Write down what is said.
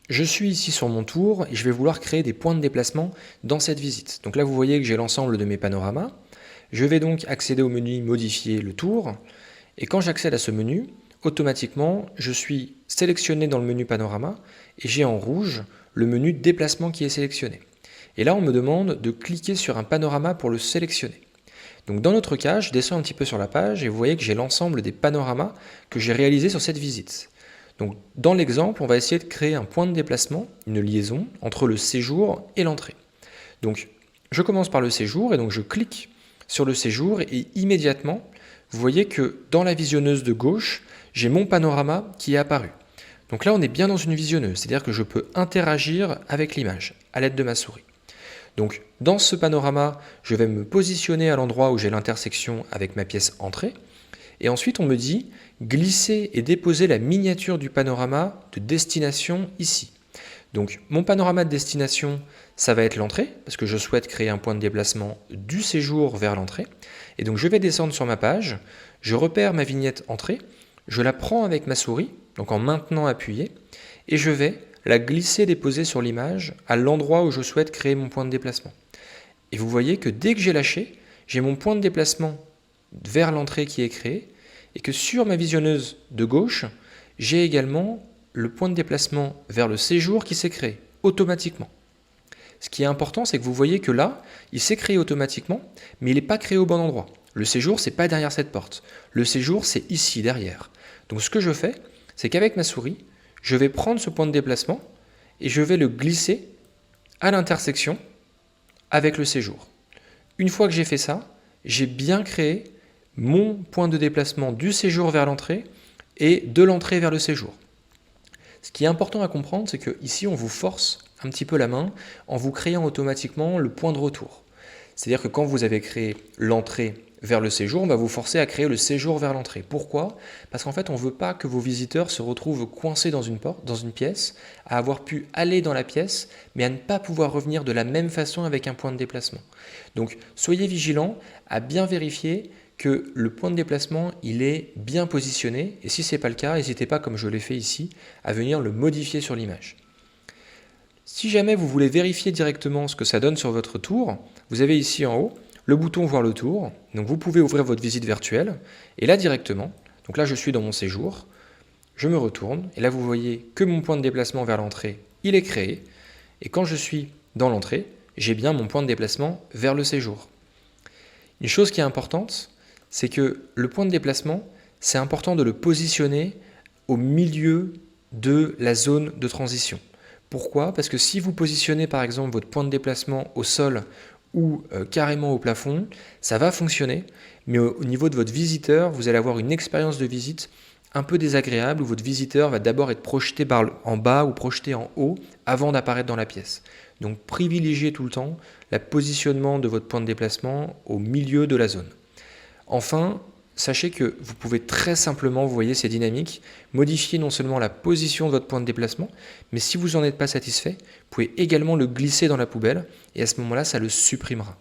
je suis ici sur mon tour et je vais vouloir créer des points de déplacement dans cette visite. Donc là, vous voyez que j'ai l'ensemble de mes panoramas. Je vais donc accéder au menu Modifier le tour. Et quand j'accède à ce menu, automatiquement, je suis sélectionné dans le menu Panorama et j'ai en rouge le menu Déplacement qui est sélectionné. Et là, on me demande de cliquer sur un panorama pour le sélectionner. Donc dans notre cas, je descends un petit peu sur la page et vous voyez que j'ai l'ensemble des panoramas que j'ai réalisés sur cette visite. Donc dans l'exemple, on va essayer de créer un point de déplacement, une liaison entre le séjour et l'entrée. Donc je commence par le séjour et donc je clique sur le séjour et immédiatement, vous voyez que dans la visionneuse de gauche, j'ai mon panorama qui est apparu. Donc là, on est bien dans une visionneuse, c'est-à-dire que je peux interagir avec l'image à l'aide de ma souris. Donc dans ce panorama, je vais me positionner à l'endroit où j'ai l'intersection avec ma pièce entrée. Et ensuite, on me dit glisser et déposer la miniature du panorama de destination ici. Donc mon panorama de destination, ça va être l'entrée, parce que je souhaite créer un point de déplacement du séjour vers l'entrée. Et donc je vais descendre sur ma page, je repère ma vignette entrée, je la prends avec ma souris, donc en maintenant appuyé, et je vais la glisser déposer sur l'image à l'endroit où je souhaite créer mon point de déplacement. Et vous voyez que dès que j'ai lâché, j'ai mon point de déplacement vers l'entrée qui est créé, et que sur ma visionneuse de gauche, j'ai également le point de déplacement vers le séjour qui s'est créé automatiquement. Ce qui est important, c'est que vous voyez que là, il s'est créé automatiquement, mais il n'est pas créé au bon endroit. Le séjour, c'est pas derrière cette porte. Le séjour, c'est ici, derrière. Donc ce que je fais, c'est qu'avec ma souris, je vais prendre ce point de déplacement et je vais le glisser à l'intersection avec le séjour. Une fois que j'ai fait ça, j'ai bien créé mon point de déplacement du séjour vers l'entrée et de l'entrée vers le séjour. Ce qui est important à comprendre, c'est qu'ici, on vous force un petit peu la main en vous créant automatiquement le point de retour. C'est-à-dire que quand vous avez créé l'entrée vers le séjour, on va vous forcer à créer le séjour vers l'entrée. Pourquoi? Parce qu'en fait, on ne veut pas que vos visiteurs se retrouvent coincés dans une porte, dans une pièce, à avoir pu aller dans la pièce, mais à ne pas pouvoir revenir de la même façon avec un point de déplacement. Donc, soyez vigilants à bien vérifier que le point de déplacement, il est bien positionné. Et si ce n'est pas le cas, n'hésitez pas, comme je l'ai fait ici, à venir le modifier sur l'image. Si jamais vous voulez vérifier directement ce que ça donne sur votre tour, vous avez ici en haut le bouton voir le tour. Donc vous pouvez ouvrir votre visite virtuelle et là directement, donc là je suis dans mon séjour, je me retourne et là vous voyez que mon point de déplacement vers l'entrée, il est créé. Et quand je suis dans l'entrée, j'ai bien mon point de déplacement vers le séjour. Une chose qui est importante, c'est que le point de déplacement, c'est important de le positionner au milieu de la zone de transition. Pourquoi? Parce que si vous positionnez par exemple votre point de déplacement au sol ou carrément au plafond, ça va fonctionner, mais au niveau de votre visiteur, vous allez avoir une expérience de visite un peu désagréable où votre visiteur va d'abord être projeté en bas ou projeté en haut avant d'apparaître dans la pièce. Donc privilégiez tout le temps le positionnement de votre point de déplacement au milieu de la zone. Enfin, sachez que vous pouvez très simplement, vous voyez, c'est dynamique, modifier non seulement la position de votre point de déplacement, mais si vous n'en êtes pas satisfait, vous pouvez également le glisser dans la poubelle et à ce moment-là, ça le supprimera.